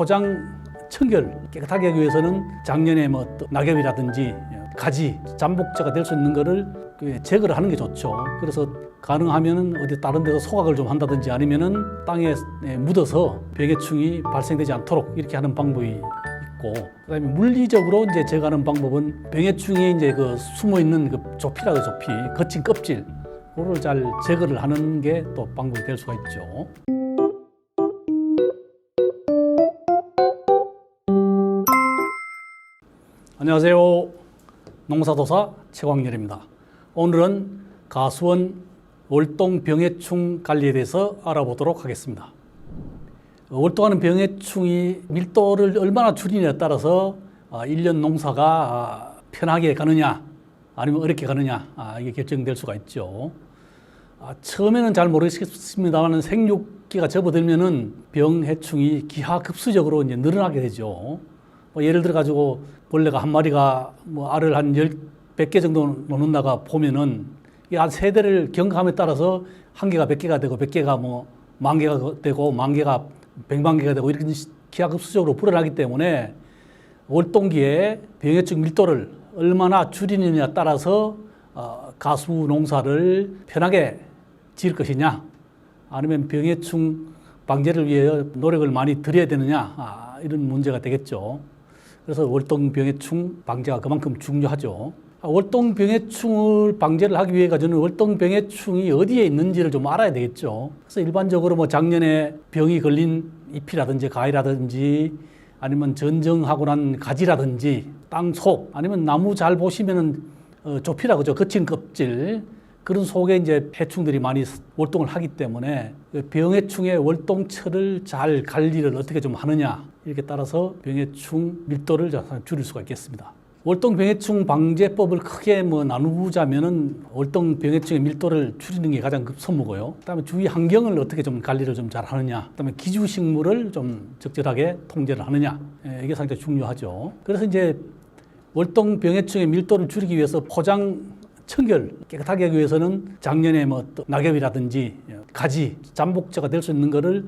포장 청결 깨끗하게 하기 위해서는 작년에 뭐 낙엽이라든지 가지, 잠복자가 될 수 있는 거를 제거를 하는 게 좋죠. 그래서 가능하면은 어디 다른 데서 소각을 좀 한다든지 아니면은 땅에 묻어서 병해충이 발생되지 않도록 이렇게 하는 방법이 있고, 그다음에 물리적으로 이제 제거하는 방법은 병해충이 이제 그 숨어 있는 그 조피라고 조피, 거친 껍질, 그거를 잘 제거를 하는 게 또 방법이 될 수가 있죠. 안녕하세요. 농사도사 최광렬입니다. 오늘은 가수원 월동 병해충 관리에 대해서 알아보도록 하겠습니다. 월동하는 병해충이 밀도를 얼마나 줄이냐에 따라서 1년 농사가 편하게 가느냐 아니면 어렵게 가느냐 이게 결정될 수가 있죠. 처음에는 잘 모르겠습니다만 생육기가 접어들면은 병해충이 기하급수적으로 이제 늘어나게 되죠. 예를 들어 가지고 벌레가 한 마리가 알을 한 100개 정도 놓는다가 보면은 이 한 세대를 경과함에 따라서 한 개가 100개가 되고 100개가 10,000개가 되고 10,000개가 100,000개가 되고 이렇게 기하급수적으로 불어나기 때문에 월동기에 병해충 밀도를 얼마나 줄이느냐에 따라서 가수 농사를 편하게 지을 것이냐 아니면 병해충 방제를 위해 노력을 많이 들여야 되느냐 이런 문제가 되겠죠. 그래서 월동 병해충 방제가 그만큼 중요하죠. 월동 병해충을 방제를 하기 위해 가지고는 월동 병해충이 어디에 있는지를 좀 알아야 되겠죠. 그래서 일반적으로 작년에 병이 걸린 잎이라든지 가위라든지 아니면 전정하고 난 가지라든지 땅 속 아니면 나무 잘 보시면은 조피라 그죠. 거친 껍질 그런 속에 이제 해충들이 많이 월동을 하기 때문에 병해충의 월동처를 잘 관리를 어떻게 좀 하느냐 이렇게 따라서 병해충 밀도를 줄일 수가 있겠습니다. 월동 병해충 방제법을 크게 나누자면은 월동 병해충의 밀도를 줄이는 게 가장 급선무고요. 그다음에 주위 환경을 어떻게 좀 관리를 좀 잘 하느냐, 그다음에 기주식물을 좀 적절하게 통제를 하느냐 이게 상당히 중요하죠. 그래서 이제 월동 병해충의 밀도를 줄이기 위해서 포장 청결 깨끗하게 하기 위해서는 작년에 낙엽이라든지 가지, 잠복자가 될 수 있는 거를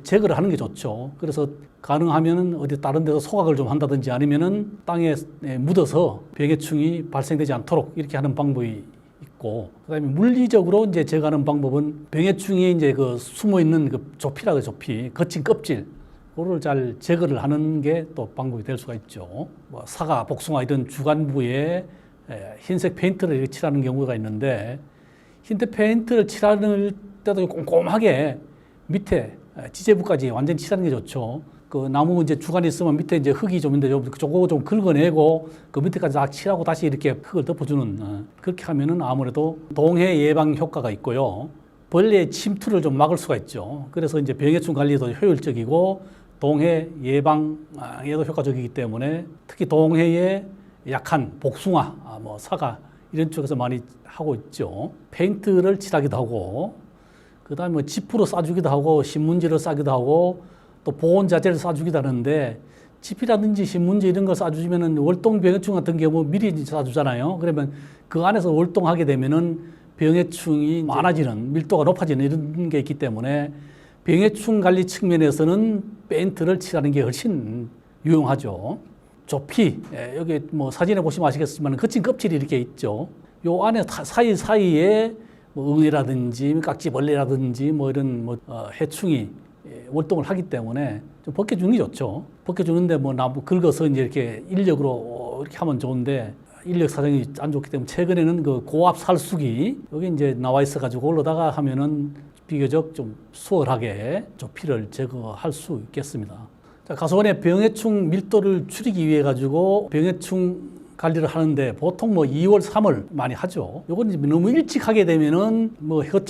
제거를 하는 게 좋죠. 그래서 가능하면은 어디 다른 데서 소각을 좀 한다든지 아니면은 땅에 묻어서 병해충이 발생되지 않도록 이렇게 하는 방법이 있고, 그다음에 물리적으로 이제 제거하는 방법은 병해충이 이제 그 숨어 있는 그 조피라고 조피, 거친 껍질, 그거를 잘 제거를 하는 게 또 방법이 될 수가 있죠. 사과, 복숭아 이런 주간부에 흰색 페인트를 이렇게 칠하는 경우가 있는데, 흰색 페인트를 칠하는 때도 꼼꼼하게 밑에 지제부까지 완전히 칠하는 게 좋죠. 그 나무 이제 주간이 있으면 밑에 이제 흙이 좀 있는데 저거 좀 긁어내고 그 밑에까지 다 칠하고 다시 이렇게 흙을 덮어주는 그렇게 하면은 아무래도 동해 예방 효과가 있고요. 벌레의 침투를 좀 막을 수가 있죠. 그래서 이제 병해충 관리도 효율적이고 동해 예방에도 효과적이기 때문에 특히 동해에 약한 복숭아, 사과 이런 쪽에서 많이 하고 있죠. 페인트를 칠하기도 하고 그다음에 지프로 싸주기도 하고 신문지를 싸기도 하고 또 보온 자재를 싸주기도 하는데 지피라든지 신문지 이런 걸 싸주면은 월동 병해충 같은 경우 미리 싸주잖아요. 그러면 그 안에서 월동하게 되면은 병해충이 많아지는 밀도가 높아지는 이런 게 있기 때문에 병해충 관리 측면에서는 페인트를 칠하는 게 훨씬 유용하죠. 조피, 여기 사진에 보시면 아시겠지만 거친 껍질이 이렇게 있죠. 요 안에 사이사이에 응애라든지 깍지벌레라든지 이런 해충이 월동을 하기 때문에 좀 벗겨주는 게 좋죠. 벗겨주는데 나무 긁어서 이제 이렇게 인력으로 이렇게 하면 좋은데 인력 사정이 안 좋기 때문에 최근에는 그 고압 살수기 여기 이제 나와 있어가지고 올라다가 하면은 비교적 좀 수월하게 조피를 제거할 수 있겠습니다. 자, 가수원의 병해충 밀도를 줄이기 위해 가지고 병해충 관리를 하는데 보통 2월, 3월 많이 하죠. 요건 너무 일찍 하게 되면은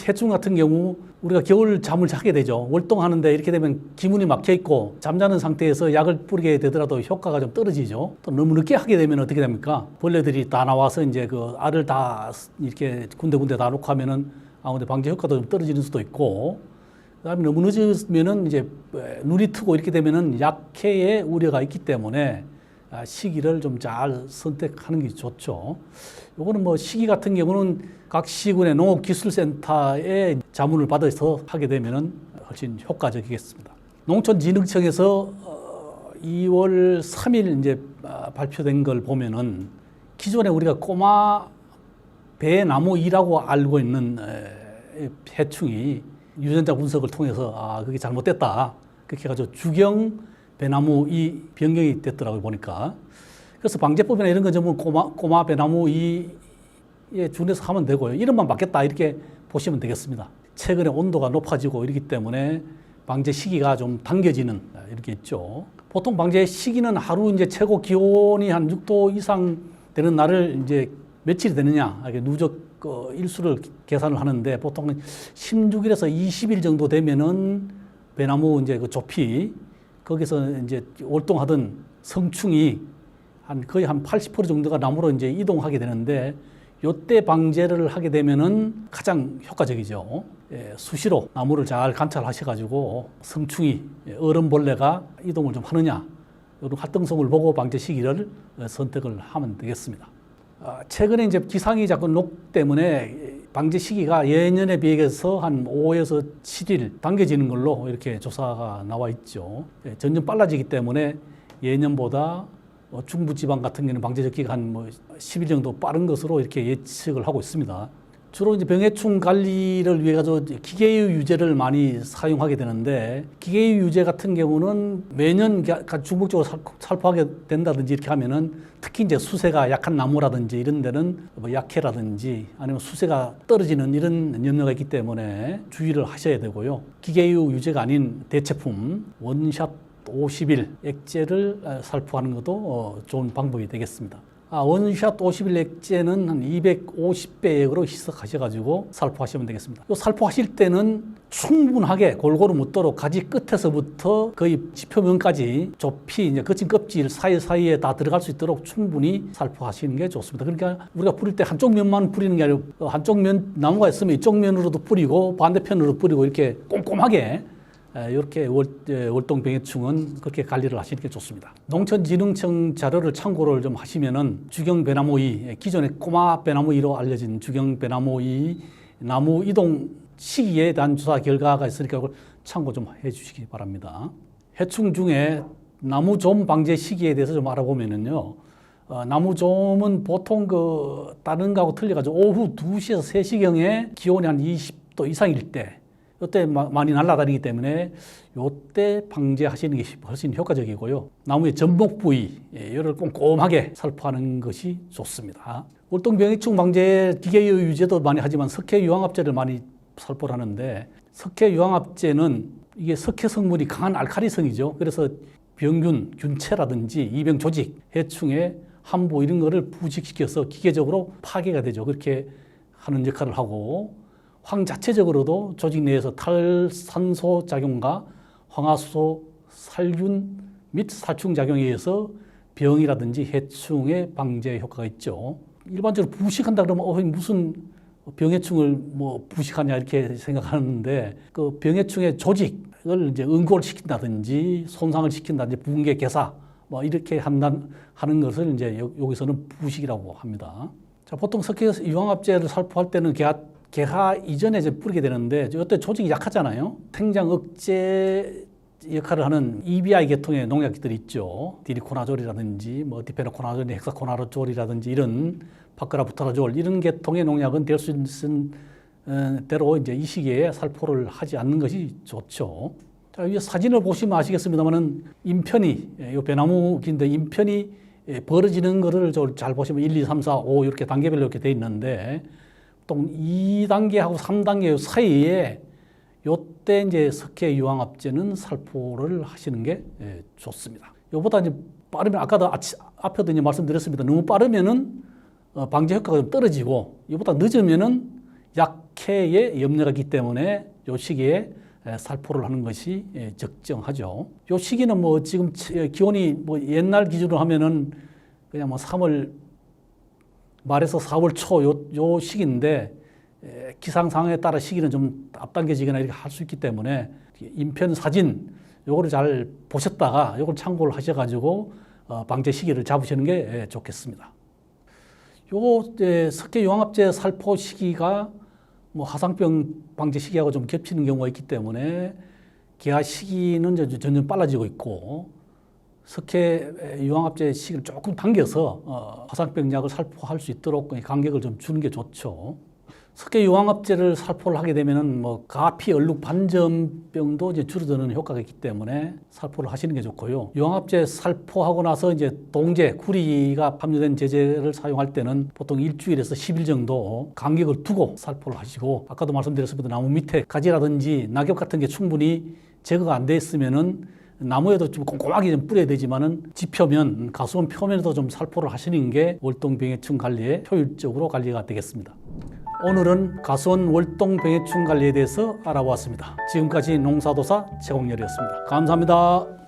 해충 같은 경우 우리가 겨울 잠을 자게 되죠. 월동하는데 이렇게 되면 기문이 막혀 있고 잠자는 상태에서 약을 뿌리게 되더라도 효과가 좀 떨어지죠. 또 너무 늦게 하게 되면 어떻게 됩니까? 벌레들이 다 나와서 이제 그 알을 다 이렇게 군데군데 다 놓고 하면은 아무래도 방제 효과도 좀 떨어지는 수도 있고, 그다음에 너무 늦으면은 이제 눈이 트고 이렇게 되면은 약해의 우려가 있기 때문에 시기를 좀 잘 선택하는 게 좋죠. 요거는 시기 같은 경우는 각 시군의 농업기술센터에 자문을 받아서 하게 되면은 훨씬 효과적이겠습니다. 농촌진흥청에서 2월 3일 이제 발표된 걸 보면은 기존에 우리가 꼬마 배나무이라고 알고 있는 해충이 유전자 분석을 통해서 그게 잘못됐다. 그렇게 해가지고 주경 배나무이 변경이 됐더라고요, 보니까. 그래서 방제법이나 이런 건 전부 꼬마 배나무이에 준해서 하면 되고요. 이름만 바뀌었다 이렇게 보시면 되겠습니다. 최근에 온도가 높아지고 이러기 때문에 방제 시기가 좀 당겨지는 이렇게 있죠. 보통 방제 시기는 하루 이제 최고 기온이 한 6도 이상 되는 날을 이제 며칠이 되느냐, 이렇게 누적 일수를 계산을 하는데 보통 16일에서 20일 정도 되면은 배나무 이제 그 조피 거기서 이제 월동하던 성충이 거의 한 80% 정도가 나무로 이제 이동하게 되는데 요때 방제를 하게 되면은 가장 효과적이죠. 수시로 나무를 잘 관찰하셔가지고 성충이 얼음벌레가 이동을 좀 하느냐 이런 활동성을 보고 방제 시기를 선택을 하면 되겠습니다. 최근에 이제 기상이 자꾸 녹 때문에 방제 시기가 예년에 비해서 한 5에서 7일 당겨지는 걸로 이렇게 조사가 나와 있죠. 점점 빨라지기 때문에 예년보다 중부지방 같은 경우는 방제 적기가 한 10일 정도 빠른 것으로 이렇게 예측을 하고 있습니다. 주로 이제 병해충 관리를 위해 가지고 기계유 유제를 많이 사용하게 되는데 기계유 유제 같은 경우는 매년 중복적으로 살포하게 된다든지 이렇게 하면은 특히 이제 수세가 약한 나무라든지 이런 데는 약해라든지 아니면 수세가 떨어지는 이런 염려가 있기 때문에 주의를 하셔야 되고요. 기계유 유제가 아닌 대체품 원샷 50일 액제를 살포하는 것도 좋은 방법이 되겠습니다. 원샷 50일 액제는 한 250배액으로 희석하셔가지고 살포하시면 되겠습니다. 요 살포하실 때는 충분하게 골고루 묻도록 가지 끝에서부터 거의 지표면까지 좁히 이제 거친 껍질 사이사이에 다 들어갈 수 있도록 충분히 살포하시는 게 좋습니다. 그러니까 우리가 뿌릴 때 한쪽 면만 뿌리는 게 아니고 한쪽 면 나무가 있으면 이쪽 면으로도 뿌리고 반대편으로 뿌리고 이렇게 꼼꼼하게 이렇게 월동병해충은 그렇게 관리를 하시는 게 좋습니다. 농촌진흥청 자료를 참고를 좀 하시면은 주경 배나무이, 기존의 꼬마 배나무이로 알려진 주경 배나무이 나무 이동 시기에 대한 조사 결과가 있으니까 그걸 참고 좀 해주시기 바랍니다. 해충 중에 나무좀 방제 시기에 대해서 좀 알아보면은요. 나무좀은 보통 다른 거하고 틀려가지고 오후 2시에서 3시경에 기온이 한 20도 이상일 때 이때 많이 날아다니기 때문에 이때 방제하시는 게 훨씬 효과적이고요. 나무의 전목 부위 이를 꼼꼼하게 살포하는 것이 좋습니다. 월동병해충 방제 기계유 유제도 많이 하지만 석회유황합제를 많이 살포를 하는데 석회유황합제는 이게 석회 성분이 강한 알칼리성이죠. 그래서 병균, 균체라든지 이병 조직, 해충의 함부 이런 거를 부식시켜서 기계적으로 파괴가 되죠. 그렇게 하는 역할을 하고 황 자체적으로도 조직 내에서 탈산소 작용과 황화수소, 살균 및 살충 작용에 의해서 병이라든지 해충의 방제 효과가 있죠. 일반적으로 부식한다 그러면 무슨 병해충을 부식하냐 이렇게 생각하는데 그 병해충의 조직을 이제 응고를 시킨다든지 손상을 시킨다든지 붕괴, 개사 이렇게 하는 것을 이제 여기서는 부식이라고 합니다. 자, 보통 석회 유황합제를 살포할 때는 개화 이전에 이제 뿌리게 되는데 이때 조직이 약하잖아요. 생장 억제 역할을 하는 EBI 계통의 농약들이 있죠. 디리코나졸이라든지 디페노코나졸, 헥사코나졸이라든지 이런 바크라부타라졸 이런 계통의 농약은 될 수 있는 대로 이제 이 시기에 살포를 하지 않는 것이 좋죠. 자, 이 사진을 보시면 아시겠습니다만은 인편이 이 배나무인데 인편이 벌어지는 거를 잘 보시면 1, 2, 3, 4, 5 이렇게 단계별로 이렇게 돼 있는데 보통 2단계하고 3단계 사이에 요때 이제 석회 유황합제는 살포를 하시는 게 좋습니다. 요보다 이제 빠르면 아까도 앞에도 이제 말씀드렸습니다. 너무 빠르면은 방제 효과가 좀 떨어지고 이보다 늦으면은 약해의 염려가 있기 때문에 요 시기에 살포를 하는 것이 적정하죠. 요 시기는 지금 기온이 옛날 기준으로 하면은 그냥 3월 말에서 4월 초 요 시기인데 기상 상황에 따라 시기는 좀 앞당겨지거나 이렇게 할 수 있기 때문에 인편 사진 요거를 잘 보셨다가 요걸 참고를 하셔가지고 방제 시기를 잡으시는 게 좋겠습니다. 요 석회 유황합제 살포 시기가 화상병 방제 시기하고 좀 겹치는 경우가 있기 때문에 개화 시기는 점점 빨라지고 있고 석회 유황합제 시기를 조금 당겨서 화상병약을 살포할 수 있도록 간격을 좀 주는 게 좋죠. 석회 유황합제를 살포를 하게 되면은 가피, 얼룩, 반점병도 이제 줄어드는 효과가 있기 때문에 살포를 하시는 게 좋고요. 유황합제 살포하고 나서 이제 동제, 구리가 함유된 제제를 사용할 때는 보통 일주일에서 10일 정도 간격을 두고 살포를 하시고, 아까도 말씀드렸습니다. 나무 밑에 가지라든지 낙엽 같은 게 충분히 제거가 안 돼 있으면은 나무에도 좀 꼼꼼하게 좀 뿌려야 되지만은 지표면, 가수원 표면에도 좀 살포를 하시는 게 월동병해충 관리에 효율적으로 관리가 되겠습니다. 오늘은 가수원 월동병해충 관리에 대해서 알아보았습니다. 지금까지 농사도사 최광렬이었습니다. 감사합니다.